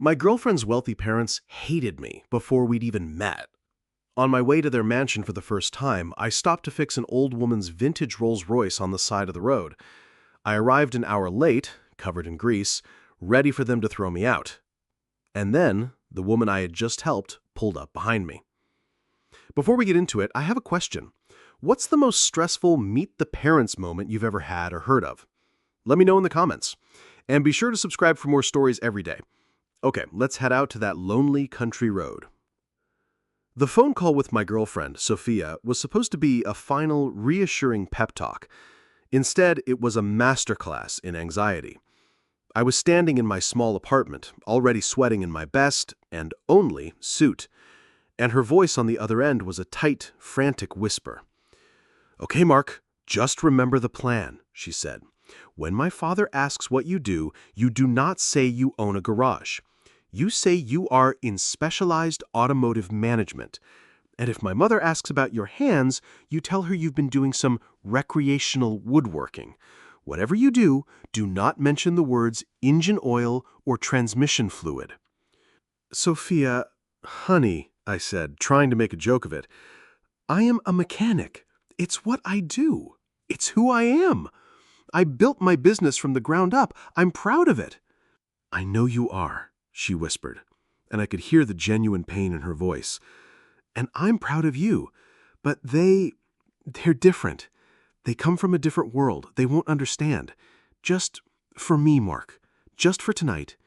My girlfriend's wealthy parents hated me before we'd even met. On my way to their mansion for the first time, I stopped to fix an old woman's vintage Rolls-Royce on the side of the road. I arrived an hour late, covered in grease, ready for them to throw me out. And then, the woman I had just helped pulled up behind me. Before we get into it, I have a question. What's the most stressful meet the parents moment you've ever had or heard of? Let me know in the comments. And be sure to subscribe for more stories every day. Okay, let's head out to that lonely country road. The phone call with my girlfriend, Sophia, was supposed to be a final, reassuring pep talk. Instead, it was a masterclass in anxiety. I was standing in my small apartment, already sweating in my best, and only, suit, and her voice on the other end was a tight, frantic whisper. "Okay, Mark, just remember the plan," she said. "When my father asks what you do not say you own a garage. You say you are in specialized automotive management. And if my mother asks about your hands, you tell her you've been doing some recreational woodworking. Whatever you do not mention the words engine oil or transmission fluid." "Sophia, honey," I said, trying to make a joke of it, "I am a mechanic. It's what I do. It's who I am. I built my business from the ground up. I'm proud of it." "I know you are," she whispered, and I could hear the genuine pain in her voice. "And I'm proud of you. But they're different. They come from a different world. They won't understand. Just for me, Mark, just for tonight,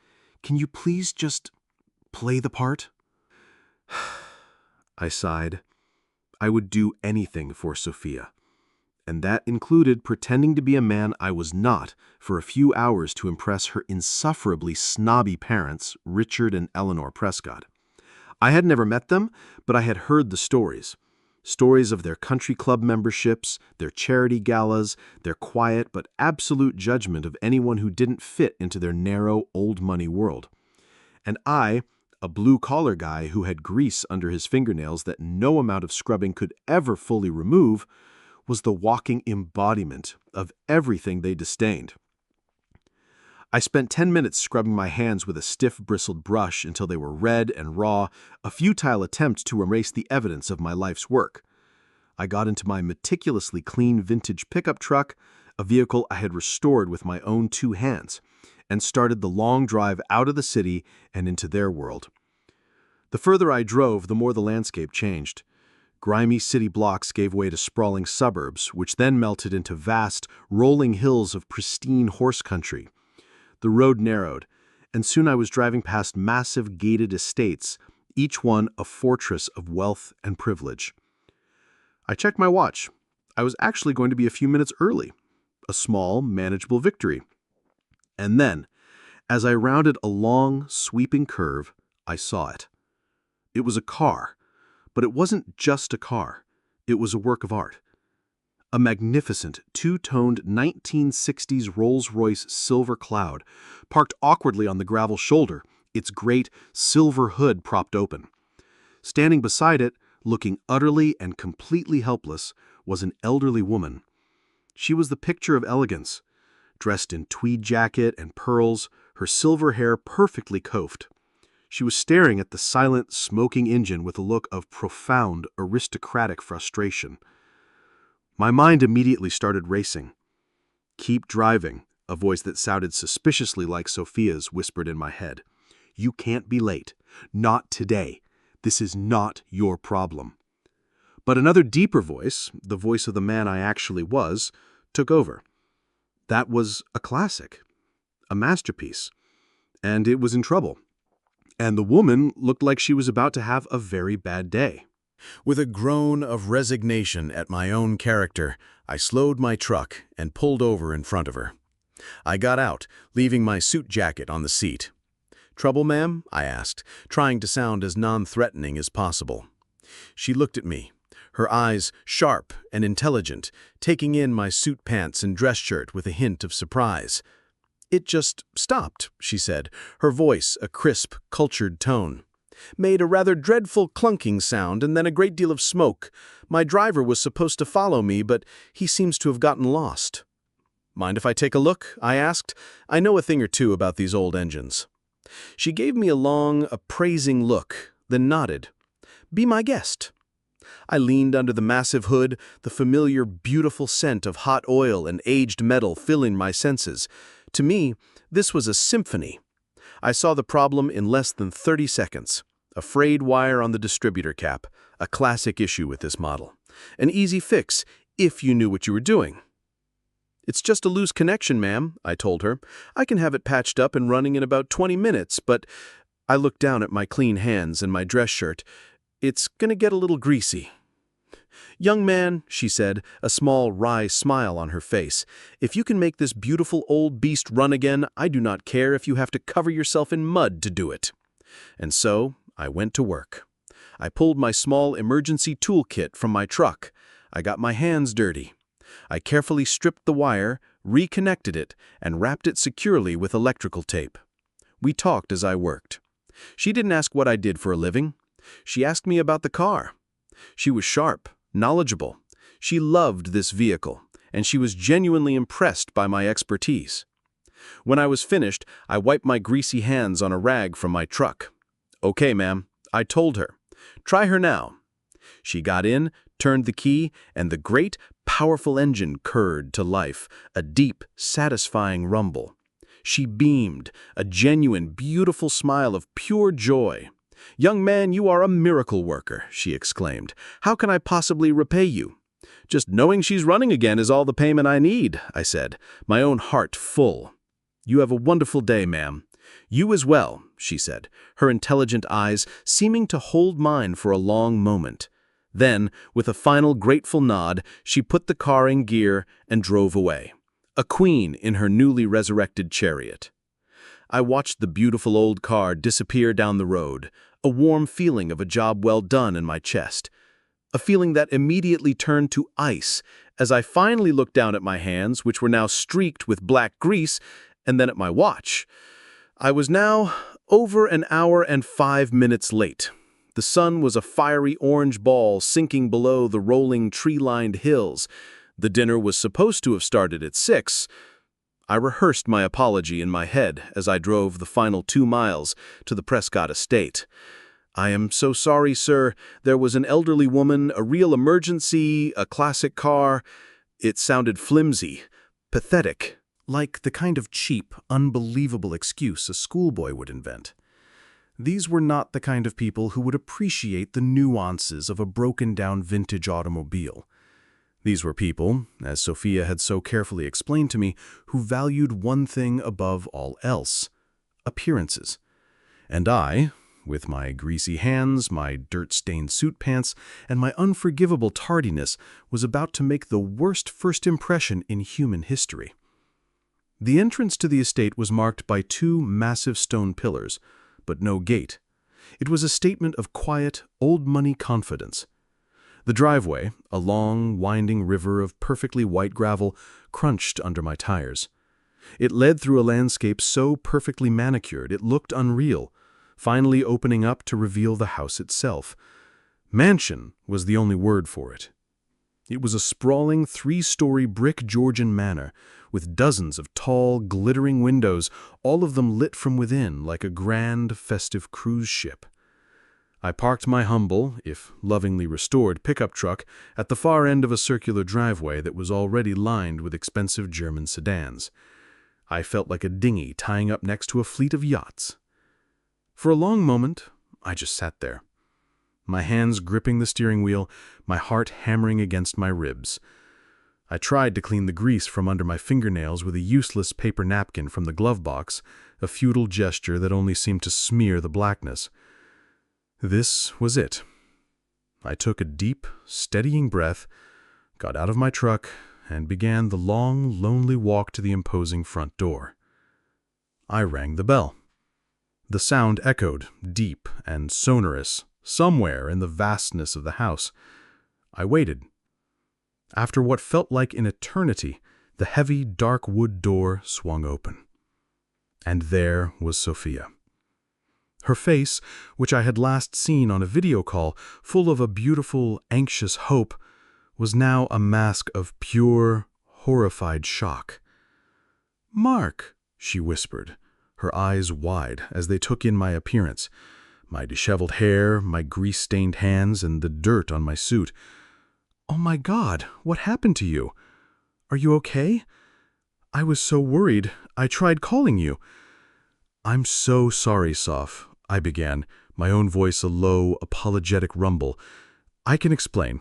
can you please just play the part?" I sighed. I would do anything for Sophia. And that included pretending to be a man I was not for a few hours to impress her insufferably snobby parents, Richard and Eleanor Prescott. I had never met them, but I had heard the stories. Stories of their country club memberships, their charity galas, their quiet but absolute judgment of anyone who didn't fit into their narrow, old money world. And I, a blue-collar guy who had grease under his fingernails that no amount of scrubbing could ever fully remove, was the walking embodiment of everything they disdained. I spent 10 minutes scrubbing my hands with a stiff bristled brush until they were red and raw, a futile attempt to erase the evidence of my life's work. I got into my meticulously clean vintage pickup truck, a vehicle I had restored with my own two hands, and started the long drive out of the city and into their world. The further I drove, the more the landscape changed. Grimy city blocks gave way to sprawling suburbs, which then melted into vast, rolling hills of pristine horse country. The road narrowed, and soon I was driving past massive gated estates, each one a fortress of wealth and privilege. I checked my watch. I was actually going to be a few minutes early. A small, manageable victory. And then, as I rounded a long, sweeping curve, I saw it. It was a car. But it wasn't just a car. It was a work of art. A magnificent, two-toned 1960s Rolls-Royce Silver Cloud, parked awkwardly on the gravel shoulder, its great silver hood propped open. Standing beside it, looking utterly and completely helpless, was an elderly woman. She was the picture of elegance, dressed in tweed jacket and pearls, her silver hair perfectly coiffed. She was staring at the silent, smoking engine with a look of profound, aristocratic frustration. My mind immediately started racing. "Keep driving," a voice that sounded suspiciously like Sophia's whispered in my head. "You can't be late. Not today. This is not your problem." But another deeper voice, the voice of the man I actually was, took over. That was a classic, a masterpiece, and it was in trouble. And the woman looked like she was about to have a very bad day. With a groan of resignation at my own character, I slowed my truck and pulled over in front of her. I got out, leaving my suit jacket on the seat. "Trouble, ma'am?" I asked, trying to sound as non-threatening as possible. She looked at me, her eyes sharp and intelligent, taking in my suit pants and dress shirt with a hint of surprise. "It just stopped," she said, her voice a crisp, cultured tone. "Made a rather dreadful clunking sound and then a great deal of smoke. My driver was supposed to follow me, but he seems to have gotten lost." "Mind if I take a look?" I asked. "I know a thing or two about these old engines." She gave me a long, appraising look, then nodded. "Be my guest." I leaned under the massive hood, the familiar, beautiful scent of hot oil and aged metal filling my senses. To me, this was a symphony. I saw the problem in less than 30 seconds. A frayed wire on the distributor cap, a classic issue with this model. An easy fix, if you knew what you were doing. "It's just a loose connection, ma'am," I told her. "I can have it patched up and running in about 20 minutes, but—" I looked down at my clean hands and my dress shirt. "It's gonna get a little greasy." "Young man," she said, a small, wry smile on her face, "if you can make this beautiful old beast run again, I do not care if you have to cover yourself in mud to do it." And so I went to work. I pulled my small emergency toolkit from my truck. I got my hands dirty. I carefully stripped the wire, reconnected it, and wrapped it securely with electrical tape. We talked as I worked. She didn't ask what I did for a living. She asked me about the car. She was sharp, knowledgeable. She loved this vehicle, and she was genuinely impressed by my expertise. When I was finished, I wiped my greasy hands on a rag from my truck. "Okay, ma'am," I told her. "Try her now." She got in, turned the key, and the great, powerful engine purred to life, a deep, satisfying rumble. She beamed, a genuine, beautiful smile of pure joy. "Young man, you are a miracle worker," she exclaimed. "How can I possibly repay you?" "Just knowing she's running again is all the payment I need," I said, my own heart full. "You have a wonderful day, ma'am." "You as well," she said, her intelligent eyes seeming to hold mine for a long moment. Then, with a final grateful nod, she put the car in gear and drove away, a queen in her newly resurrected chariot. I watched the beautiful old car disappear down the road, a warm feeling of a job well done in my chest. A feeling that immediately turned to ice as I finally looked down at my hands, which were now streaked with black grease, and then at my watch. I was now over an hour and 5 minutes late. The sun was a fiery orange ball sinking below the rolling tree-lined hills. The dinner was supposed to have started at 6. I rehearsed my apology in my head as I drove the final 2 miles to the Prescott estate. "I am so sorry, sir. There was an elderly woman, a real emergency, a classic car." It sounded flimsy, pathetic, like the kind of cheap, unbelievable excuse a schoolboy would invent. These were not the kind of people who would appreciate the nuances of a broken-down vintage automobile. These were people, as Sophia had so carefully explained to me, who valued one thing above all else: appearances. And I, with my greasy hands, my dirt-stained suit pants, and my unforgivable tardiness, was about to make the worst first impression in human history. The entrance to the estate was marked by 2 massive stone pillars, but no gate. It was a statement of quiet, old-money confidence. The driveway, a long, winding river of perfectly white gravel, crunched under my tires. It led through a landscape so perfectly manicured it looked unreal, finally opening up to reveal the house itself. Mansion was the only word for it. It was a sprawling 3-story brick Georgian manor, with dozens of tall, glittering windows, all of them lit from within like a grand, festive cruise ship. I parked my humble, if lovingly restored, pickup truck at the far end of a circular driveway that was already lined with expensive German sedans. I felt like a dinghy tying up next to a fleet of yachts. For a long moment, I just sat there, my hands gripping the steering wheel, my heart hammering against my ribs. I tried to clean the grease from under my fingernails with a useless paper napkin from the glove box, a futile gesture that only seemed to smear the blackness. This was it. I took a deep, steadying breath, got out of my truck, and began the long, lonely walk to the imposing front door. I rang the bell. The sound echoed, deep and sonorous, somewhere in the vastness of the house. I waited. After what felt like an eternity, the heavy, dark wood door swung open. And there was Sophia. Her face, which I had last seen on a video call, full of a beautiful, anxious hope, was now a mask of pure, horrified shock. "Mark," she whispered, her eyes wide as they took in my appearance, my disheveled hair, my grease-stained hands, and the dirt on my suit. "Oh my God, what happened to you? Are you okay? I was so worried. I tried calling you." "I'm so sorry, Soph," I began, my own voice a low, apologetic rumble. "I can explain.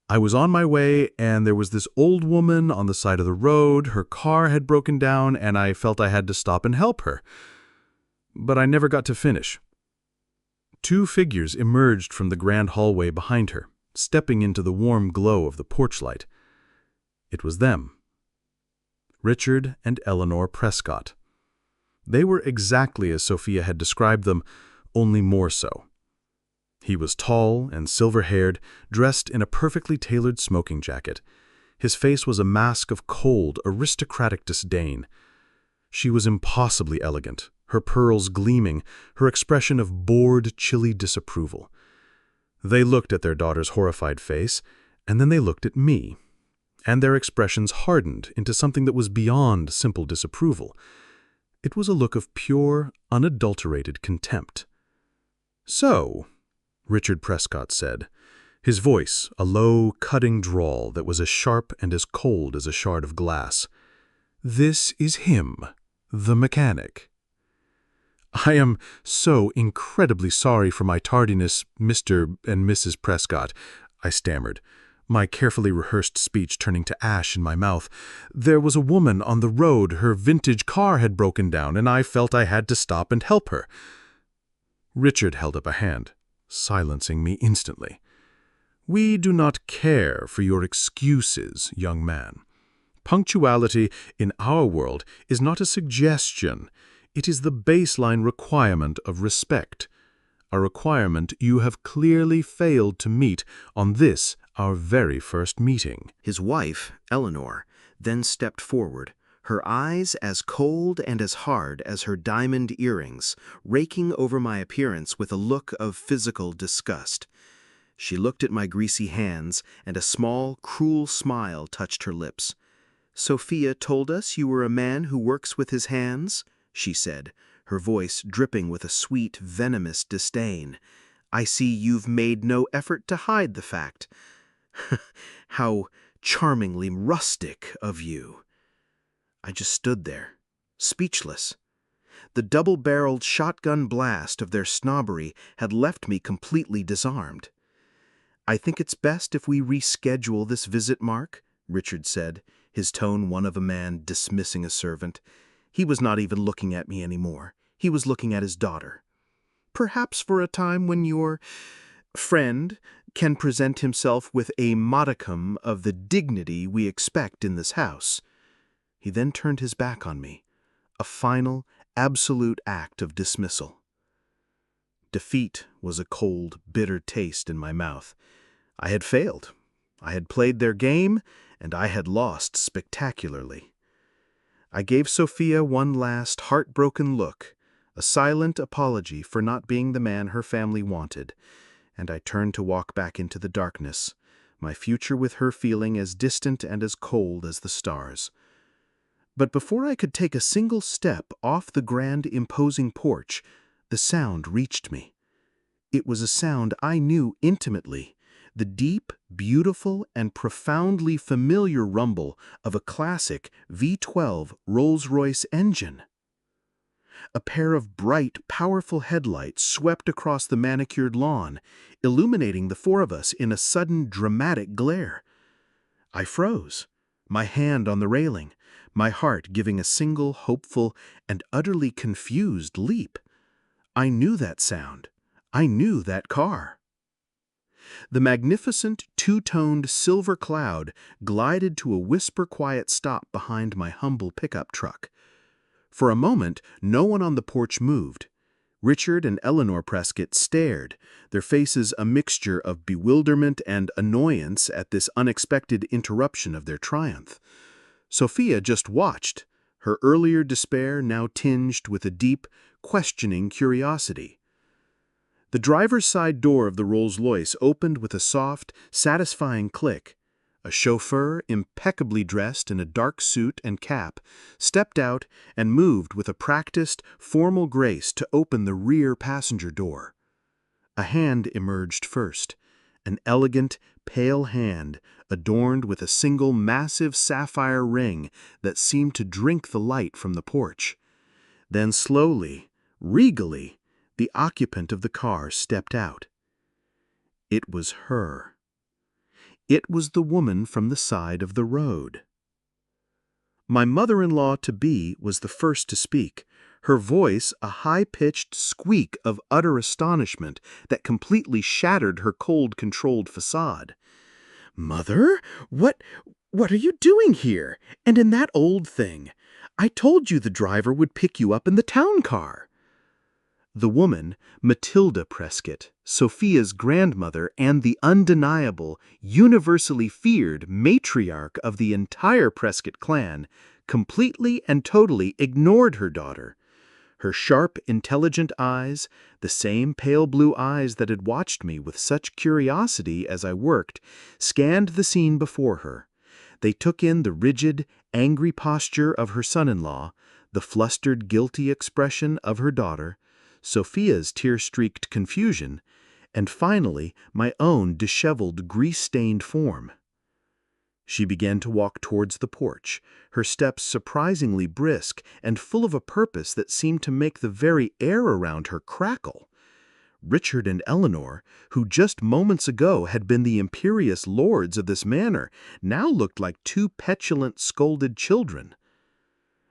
I was on my way, and there was this old woman on the side of the road. Her car had broken down, and I felt I had to stop and help her. But I never got to finish." Two figures emerged from the grand hallway behind her, stepping into the warm glow of the porch light. It was them. Richard and Eleanor Prescott. They were exactly as Sophia had described them, only more so. He was tall and silver-haired, dressed in a perfectly tailored smoking jacket. His face was a mask of cold, aristocratic disdain. She was impossibly elegant, her pearls gleaming, her expression of bored, chilly disapproval. They looked at their daughter's horrified face, and then they looked at me, and their expressions hardened into something that was beyond simple disapproval. It was a look of pure, unadulterated contempt. "So," Richard Prescott said, his voice a low, cutting drawl that was as sharp and as cold as a shard of glass, "this is him, the mechanic." "I am so incredibly sorry for my tardiness, Mr. and Mrs. Prescott," I stammered, my carefully rehearsed speech turning to ash in my mouth. "There was a woman on the road, her vintage car had broken down, and I felt I had to stop and help her." Richard held up a hand, silencing me instantly. "We do not care for your excuses, young man. Punctuality in our world is not a suggestion. It is the baseline requirement of respect, a requirement you have clearly failed to meet on this, our very first meeting." His wife, Eleanor, then stepped forward, her eyes as cold and as hard as her diamond earrings, raking over my appearance with a look of physical disgust. She looked at my greasy hands, and a small, cruel smile touched her lips. "Sophia told us you were a man who works with his hands," she said, her voice dripping with a sweet, venomous disdain. "I see you've made no effort to hide the fact. How charmingly rustic of you." I just stood there, speechless. The double-barreled shotgun blast of their snobbery had left me completely disarmed. "I think it's best if we reschedule this visit, Mark," Richard said, his tone one of a man dismissing a servant. He was not even looking at me anymore. He was looking at his daughter. "Perhaps for a time when your friend can present himself with a modicum of the dignity we expect in this house." He then turned his back on me, a final, absolute act of dismissal. Defeat was a cold, bitter taste in my mouth. I had failed. I had played their game, and I had lost spectacularly. I gave Sophia one last heartbroken look, a silent apology for not being the man her family wanted, and I turned to walk back into the darkness, my future with her feeling as distant and as cold as the stars. But before I could take a single step off the grand, imposing porch, the sound reached me. It was a sound I knew intimately, the deep, beautiful, and profoundly familiar rumble of a classic V12 Rolls-Royce engine. A pair of bright, powerful headlights swept across the manicured lawn, illuminating the four of us in a sudden, dramatic glare. I froze, my hand on the railing, my heart giving a single, hopeful, and utterly confused leap. I knew that sound. I knew that car. The magnificent, two-toned silver cloud glided to a whisper-quiet stop behind my humble pickup truck. For a moment, no one on the porch moved. Richard and Eleanor Prescott stared, their faces a mixture of bewilderment and annoyance at this unexpected interruption of their triumph. Sophia just watched, her earlier despair now tinged with a deep, questioning curiosity. The driver's side door of the Rolls-Royce opened with a soft, satisfying click. A chauffeur, impeccably dressed in a dark suit and cap, stepped out and moved with a practiced, formal grace to open the rear passenger door. A hand emerged first, an elegant, pale hand adorned with a single massive sapphire ring that seemed to drink the light from the porch. Then slowly, regally, the occupant of the car stepped out. It was her. It was the woman from the side of the road. My mother-in-law-to-be was the first to speak, her voice a high-pitched squeak of utter astonishment that completely shattered her cold, controlled facade. "Mother, what are you doing here? And in that old thing? I told you the driver would pick you up in the town car." The woman, Matilda Prescott, Sophia's grandmother and the undeniable, universally feared matriarch of the entire Prescott clan, completely and totally ignored her daughter. Her sharp, intelligent eyes, the same pale blue eyes that had watched me with such curiosity as I worked, scanned the scene before her. They took in the rigid, angry posture of her son-in-law, the flustered, guilty expression of her daughter, Sophia's tear-streaked confusion, and finally my own disheveled, grease-stained form. She began to walk towards the porch, her steps surprisingly brisk and full of a purpose that seemed to make the very air around her crackle. Richard and Eleanor, who just moments ago had been the imperious lords of this manor, now looked like two petulant, scolded children.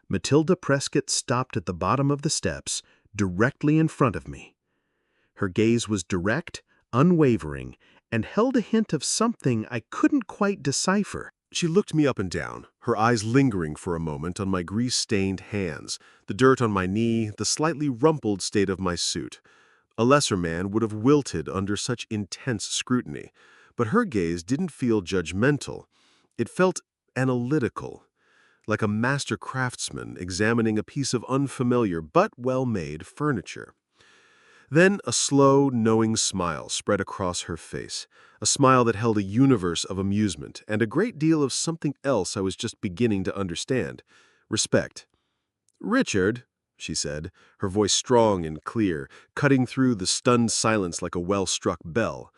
Matilda Prescott stopped at the bottom of the steps, directly in front of me. Her gaze was direct, unwavering, and held a hint of something I couldn't quite decipher. She looked me up and down, her eyes lingering for a moment on my grease-stained hands, the dirt on my knee, the slightly rumpled state of my suit. A lesser man would have wilted under such intense scrutiny, but her gaze didn't feel judgmental. It felt analytical, like a master craftsman examining a piece of unfamiliar but well-made furniture. Then a slow, knowing smile spread across her face, a smile that held a universe of amusement and a great deal of something else I was just beginning to understand: respect. "Richard," she said, her voice strong and clear, cutting through the stunned silence like a well-struck bell.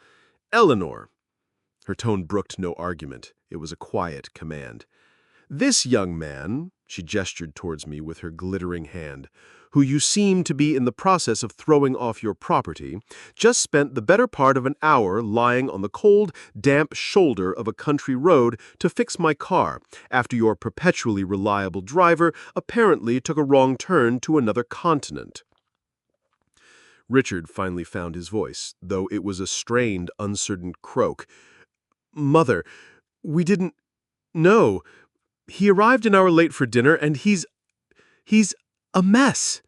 "Eleanor." Her tone brooked no argument. It was a quiet command. "This young man," she gestured towards me with her glittering hand, "who you seem to be in the process of throwing off your property, just spent the better part of an hour lying on the cold, damp shoulder of a country road to fix my car, after your perpetually reliable driver apparently took a wrong turn to another continent." Richard finally found his voice, though it was a strained, uncertain croak. "Mother, we didn't know. He arrived an hour late for dinner, and he's a mess."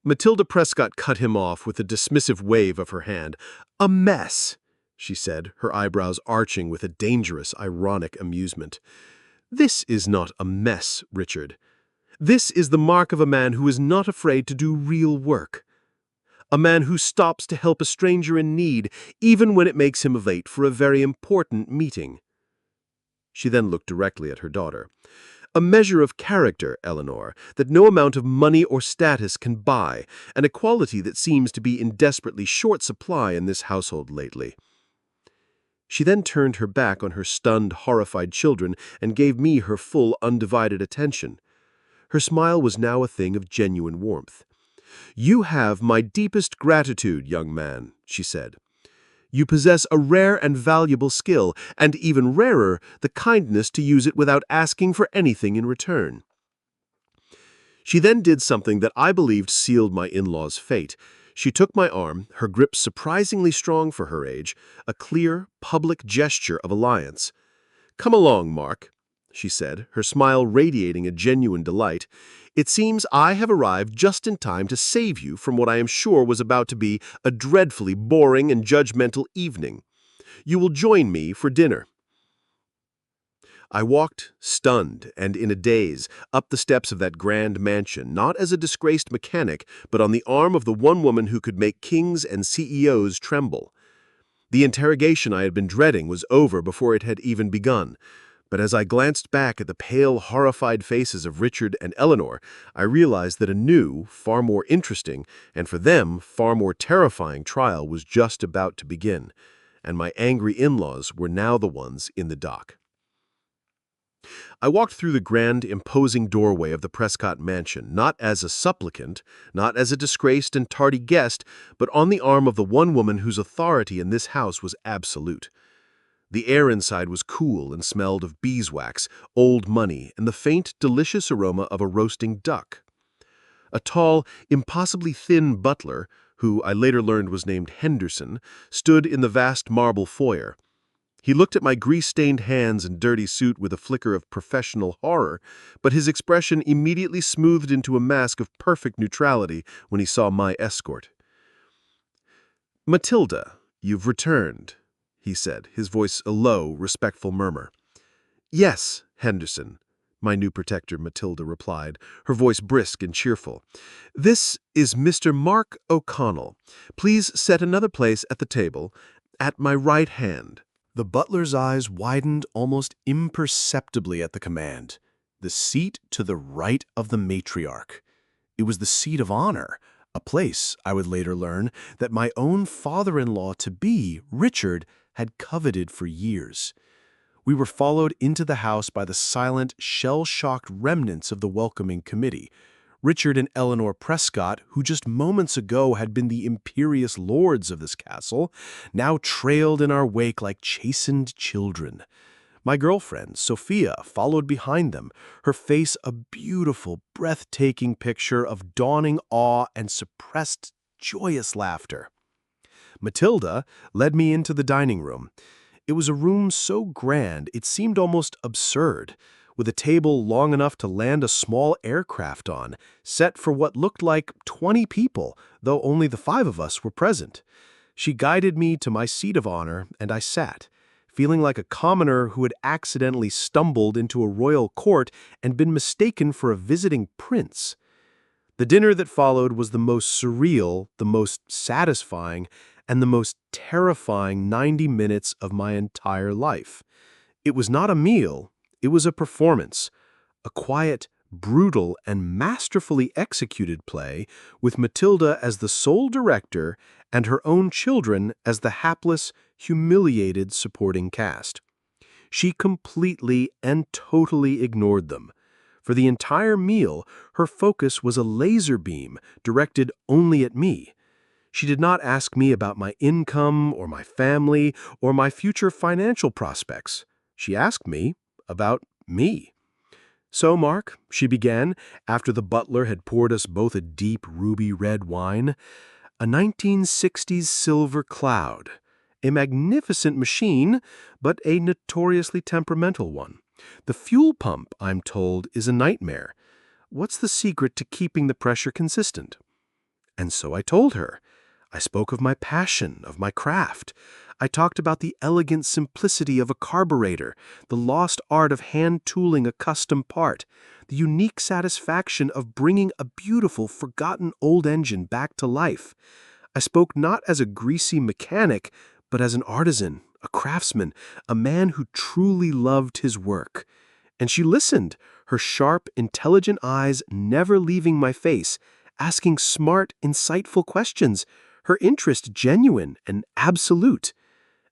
Matilda Prescott cut him off with a dismissive wave of her hand. "A mess," she said, her eyebrows arching with a dangerous, ironic amusement. "This is not a mess, Richard. This is the mark of a man who is not afraid to do real work. A man who stops to help a stranger in need, even when it makes him late for a very important meeting." She then looked directly at her daughter. "A measure of character, Eleanor, that no amount of money or status can buy, and a quality that seems to be in desperately short supply in this household lately." She then turned her back on her stunned, horrified children and gave me her full, undivided attention. Her smile was now a thing of genuine warmth. "You have my deepest gratitude, young man," she said. "You possess a rare and valuable skill, and even rarer, the kindness to use it without asking for anything in return." She then did something that I believed sealed my in-law's fate. She took my arm, her grip surprisingly strong for her age, a clear, public gesture of alliance. "Come along, Mark," she said, her smile radiating a genuine delight. "It seems I have arrived just in time to save you from what I am sure was about to be a dreadfully boring and judgmental evening. You will join me for dinner." I walked, stunned and in a daze, up the steps of that grand mansion, not as a disgraced mechanic, but on the arm of the one woman who could make kings and CEOs tremble. The interrogation I had been dreading was over before it had even begun. But as I glanced back at the pale, horrified faces of Richard and Eleanor, I realized that a new, far more interesting, and for them, far more terrifying trial was just about to begin, and my angry in-laws were now the ones in the dock. I walked through the grand, imposing doorway of the Prescott mansion, not as a supplicant, not as a disgraced and tardy guest, but on the arm of the one woman whose authority in this house was absolute. The air inside was cool and smelled of beeswax, old money, and the faint, delicious aroma of a roasting duck. A tall, impossibly thin butler, who I later learned was named Henderson, stood in the vast marble foyer. He looked at my grease-stained hands and dirty suit with a flicker of professional horror, but his expression immediately smoothed into a mask of perfect neutrality when he saw my escort. "Matilda, you've returned," he said, his voice a low, respectful murmur. "Yes, Henderson," my new protector Matilda replied, her voice brisk and cheerful. "This is Mr. Mark O'Connell. Please set another place at the table, at my right hand." The butler's eyes widened almost imperceptibly at the command. The seat to the right of the matriarch. It was the seat of honor, a place, I would later learn, that my own father-in-law-to-be, Richard, had coveted for years. We were followed into the house by the silent, shell-shocked remnants of the welcoming committee. Richard and Eleanor Prescott, who just moments ago had been the imperious lords of this castle, now trailed in our wake like chastened children. My girlfriend, Sophia, followed behind them, her face a beautiful, breathtaking picture of dawning awe and suppressed, joyous laughter. Matilda led me into the dining room. It was a room so grand it seemed almost absurd, with a table long enough to land a small aircraft on, set for what looked like 20 people, though only the 5 of us were present. She guided me to my seat of honor, and I sat, feeling like a commoner who had accidentally stumbled into a royal court and been mistaken for a visiting prince. The dinner that followed was the most surreal, the most satisfying, and the most terrifying 90 minutes of my entire life. It was not a meal. It was a performance, a quiet, brutal, and masterfully executed play with Matilda as the sole director and her own children as the hapless, humiliated supporting cast. She completely and totally ignored them. For the entire meal, her focus was a laser beam directed only at me. She did not ask me about my income or my family or my future financial prospects. She asked me about me. "So, Mark," she began, after the butler had poured us both a deep ruby red wine, "a 1960s Silver Cloud. A magnificent machine, but a notoriously temperamental one. The fuel pump, I'm told, is a nightmare. What's the secret to keeping the pressure consistent?" And so I told her. I spoke of my passion, of my craft. I talked about the elegant simplicity of a carburetor, the lost art of hand-tooling a custom part, the unique satisfaction of bringing a beautiful, forgotten old engine back to life. I spoke not as a greasy mechanic, but as an artisan, a craftsman, a man who truly loved his work. And she listened, her sharp, intelligent eyes never leaving my face, asking smart, insightful questions, her interest genuine and absolute.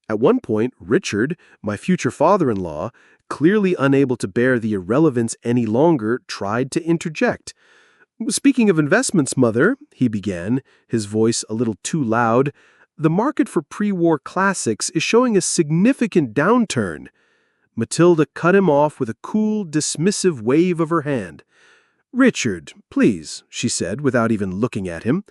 At one point, Richard, my future father-in-law, clearly unable to bear the irrelevance any longer, tried to interject. "Speaking of investments, Mother," he began, his voice a little too loud, "the market for pre-war classics is showing a significant downturn." Matilda cut him off with a cool, dismissive wave of her hand. "Richard, please," she said without even looking at him,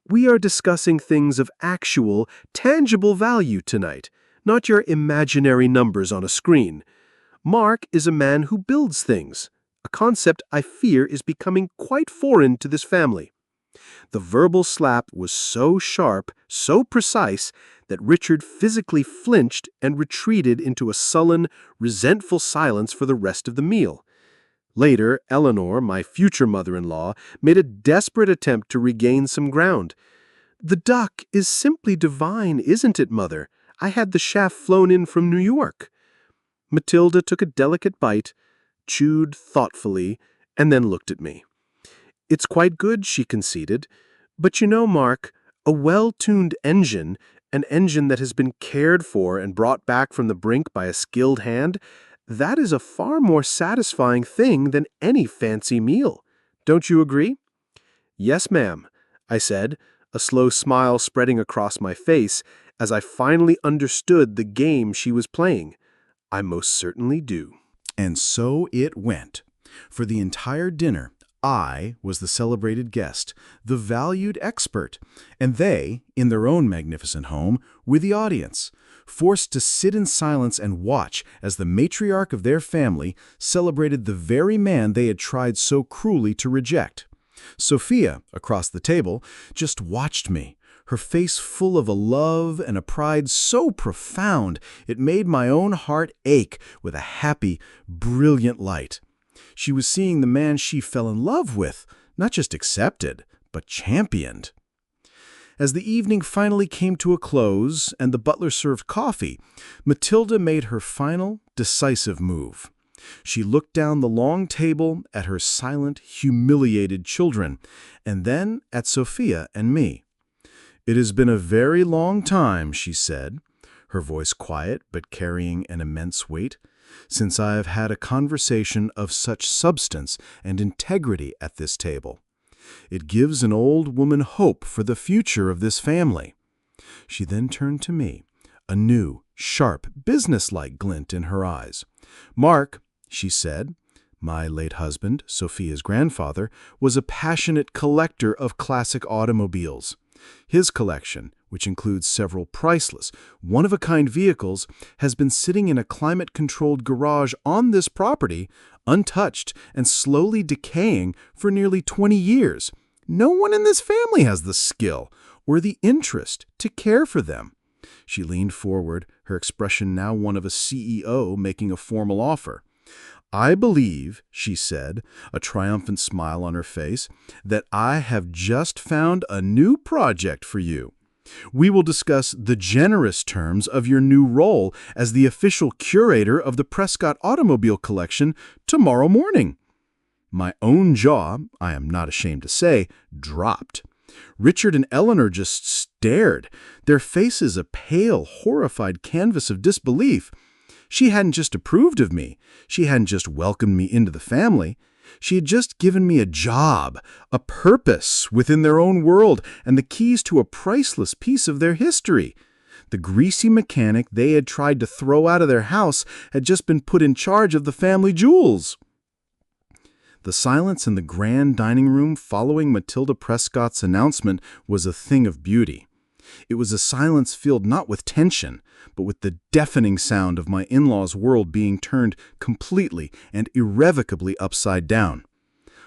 "we are discussing things of actual, tangible value tonight, not your imaginary numbers on a screen. Mark is a man who builds things, a concept I fear is becoming quite foreign to this family." The verbal slap was so sharp, so precise, that Richard physically flinched and retreated into a sullen, resentful silence for the rest of the meal. Later, Eleanor, my future mother-in-law, made a desperate attempt to regain some ground. "The duck is simply divine, isn't it, Mother? I had the shaft flown in from New York." Matilda took a delicate bite, chewed thoughtfully, and then looked at me. "It's quite good," she conceded. "But you know, Mark, a well-tuned engine, an engine that has been cared for and brought back from the brink by a skilled hand, that is a far more satisfying thing than any fancy meal. Don't you agree?" "Yes, ma'am," I said, a slow smile spreading across my face as I finally understood the game she was playing. "I most certainly do." And so it went. For the entire dinner, I was the celebrated guest, the valued expert, and they, in their own magnificent home, were the audience, forced to sit in silence and watch as the matriarch of their family celebrated the very man they had tried so cruelly to reject. Sophia, across the table, just watched me, her face full of a love and a pride so profound it made my own heart ache with a happy, brilliant light. She was seeing the man she fell in love with, not just accepted, but championed. As the evening finally came to a close and the butler served coffee, Matilda made her final, decisive move. She looked down the long table at her silent, humiliated children, and then at Sophia and me. "It has been a very long time," she said, her voice quiet but carrying an immense weight, "since I have had a conversation of such substance and integrity at this table. It gives an old woman hope for the future of this family." She then turned to me, a new, sharp, businesslike glint in her eyes. "Mark," she said, "my late husband, Sophia's grandfather, was a passionate collector of classic automobiles. His collection, which includes several priceless, one-of-a-kind vehicles, has been sitting in a climate-controlled garage on this property, untouched and slowly decaying for nearly 20 years. No one in this family has the skill or the interest to care for them." She leaned forward, her expression now one of a CEO making a formal offer. "I believe," she said, a triumphant smile on her face, "that I have just found a new project for you. We will discuss the generous terms of your new role as the official curator of the Prescott Automobile Collection tomorrow morning." My own jaw, I am not ashamed to say, dropped. Richard and Eleanor just stared, their faces a pale, horrified canvas of disbelief. She hadn't just approved of me. She hadn't just welcomed me into the family. She had just given me a job, a purpose within their own world, and the keys to a priceless piece of their history. The greasy mechanic they had tried to throw out of their house had just been put in charge of the family jewels. The silence in the grand dining room following Matilda Prescott's announcement was a thing of beauty. It was a silence filled not with tension, but with the deafening sound of my in-laws' world being turned completely and irrevocably upside down.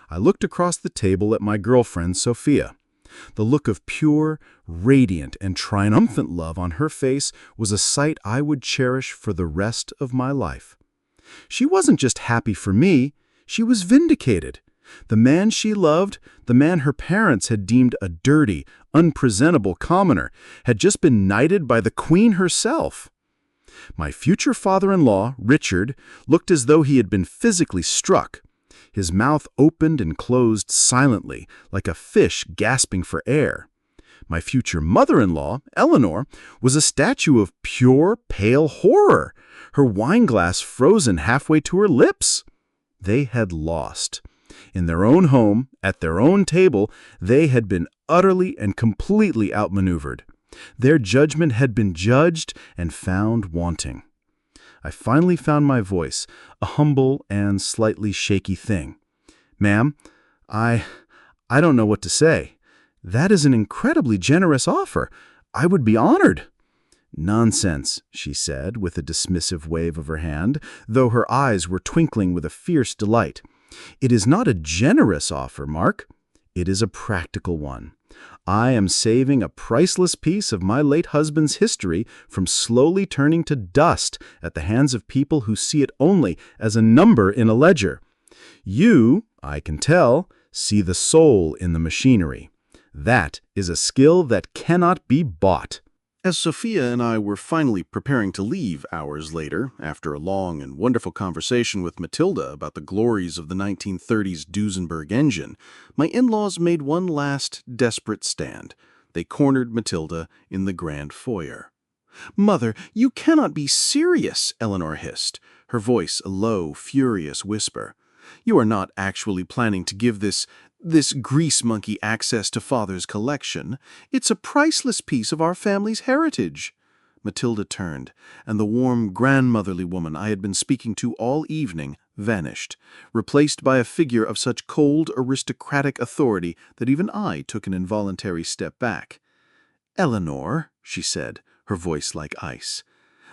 I looked across the table at my girlfriend, Sophia. The look of pure, radiant, and triumphant love on her face was a sight I would cherish for the rest of my life. She wasn't just happy for me, she was vindicated. The man she loved, the man her parents had deemed a dirty, unpresentable commoner, had just been knighted by the Queen herself. My future father-in-law, Richard, looked as though he had been physically struck. His mouth opened and closed silently, like a fish gasping for air. My future mother-in-law, Eleanor, was a statue of pure, pale horror, her wineglass frozen halfway to her lips. They had lost. In their own home, at their own table, they had been utterly and completely outmaneuvered. Their judgment had been judged and found wanting. I finally found my voice, a humble and slightly shaky thing. "Ma'am, I don't know what to say. That is an incredibly generous offer. I would be honored." "Nonsense," she said, with a dismissive wave of her hand, though her eyes were twinkling with a fierce delight. "It is not a generous offer, Mark. It is a practical one. I am saving a priceless piece of my late husband's history from slowly turning to dust at the hands of people who see it only as a number in a ledger. You, I can tell, see the soul in the machinery. That is a skill that cannot be bought." As Sophia and I were finally preparing to leave hours later, after a long and wonderful conversation with Matilda about the glories of the 1930s Duesenberg engine, my in-laws made one last desperate stand. They cornered Matilda in the grand foyer. "Mother, you cannot be serious," Eleanor hissed, her voice a low, furious whisper. "You are not actually planning to give this grease monkey access to Father's collection. It's a priceless piece of our family's heritage." Matilda turned, and the warm, grandmotherly woman I had been speaking to all evening vanished, replaced by a figure of such cold, aristocratic authority that even I took an involuntary step back. "Eleanor," she said, her voice like ice,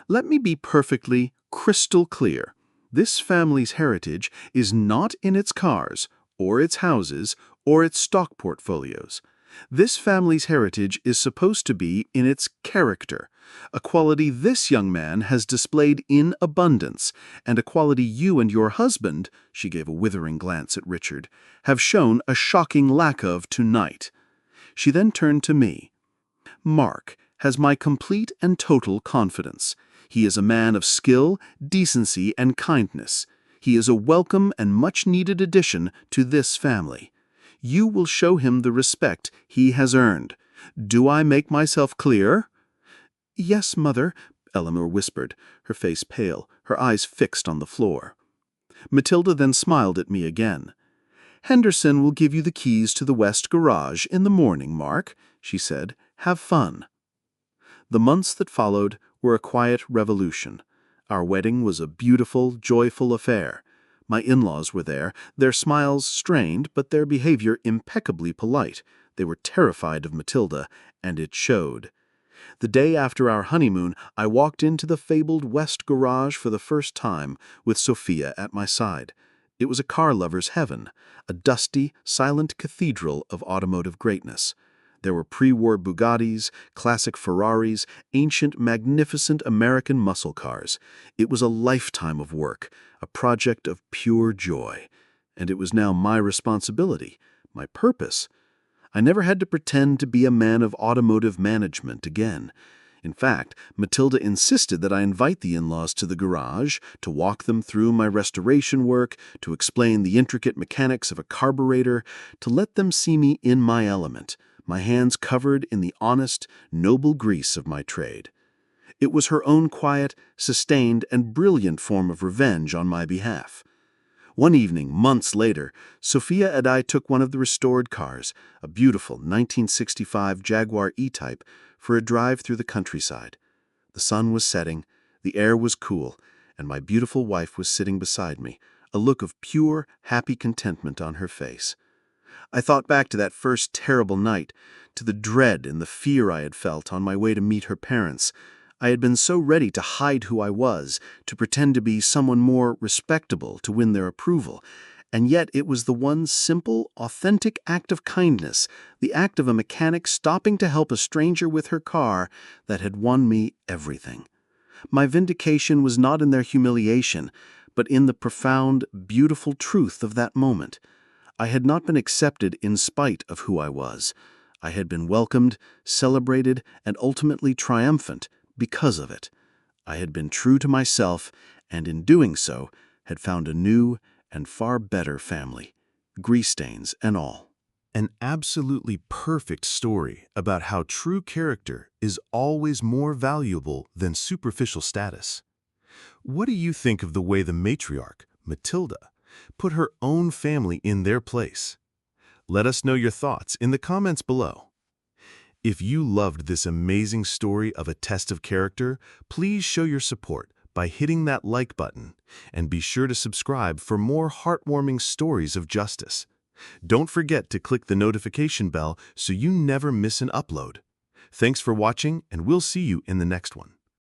"let me be perfectly, crystal clear. This family's heritage is not in its cars, or its houses, or its stock portfolios. This family's heritage is supposed to be in its character, a quality this young man has displayed in abundance, and a quality you and your husband," she gave a withering glance at Richard, "have shown a shocking lack of tonight." She then turned to me. "Mark has my complete and total confidence. He is a man of skill, decency, and kindness. He is a welcome and much-needed addition to this family. You will show him the respect he has earned. Do I make myself clear?" "Yes, Mother," Eleanor whispered, her face pale, her eyes fixed on the floor. Matilda then smiled at me again. "Henderson will give you the keys to the west garage in the morning, Mark," she said. "Have fun." The months that followed were a quiet revolution. Our wedding was a beautiful, joyful affair. My in-laws were there, their smiles strained, but their behavior impeccably polite. They were terrified of Matilda, and it showed. The day after our honeymoon, I walked into the fabled West Garage for the first time, with Sophia at my side. It was a car lover's heaven, a dusty, silent cathedral of automotive greatness. There were pre-war Bugattis, classic Ferraris, ancient, magnificent American muscle cars. It was a lifetime of work, a project of pure joy. And it was now my responsibility, my purpose. I never had to pretend to be a man of automotive management again. In fact, Matilda insisted that I invite the in-laws to the garage, to walk them through my restoration work, to explain the intricate mechanics of a carburetor, to let them see me in my element, my hands covered in the honest, noble grease of my trade. It was her own quiet, sustained, and brilliant form of revenge on my behalf. One evening, months later, Sophia and I took one of the restored cars, a beautiful 1965 Jaguar E-Type, for a drive through the countryside. The sun was setting, the air was cool, and my beautiful wife was sitting beside me, a look of pure, happy contentment on her face. I thought back to that first terrible night, to the dread and the fear I had felt on my way to meet her parents. I had been so ready to hide who I was, to pretend to be someone more respectable to win their approval, and yet it was the one simple, authentic act of kindness, the act of a mechanic stopping to help a stranger with her car, that had won me everything. My vindication was not in their humiliation, but in the profound, beautiful truth of that moment. I had not been accepted in spite of who I was. I had been welcomed, celebrated, and ultimately triumphant because of it. I had been true to myself, and in doing so, had found a new and far better family, grease stains and all. An absolutely perfect story about how true character is always more valuable than superficial status. What do you think of the way the matriarch, Matilda, put her own family in their place? Let us know your thoughts in the comments below. If you loved this amazing story of a test of character, please show your support by hitting that like button, and be sure to subscribe for more heartwarming stories of justice. Don't forget to click the notification bell so you never miss an upload. Thanks for watching, and we'll see you in the next one.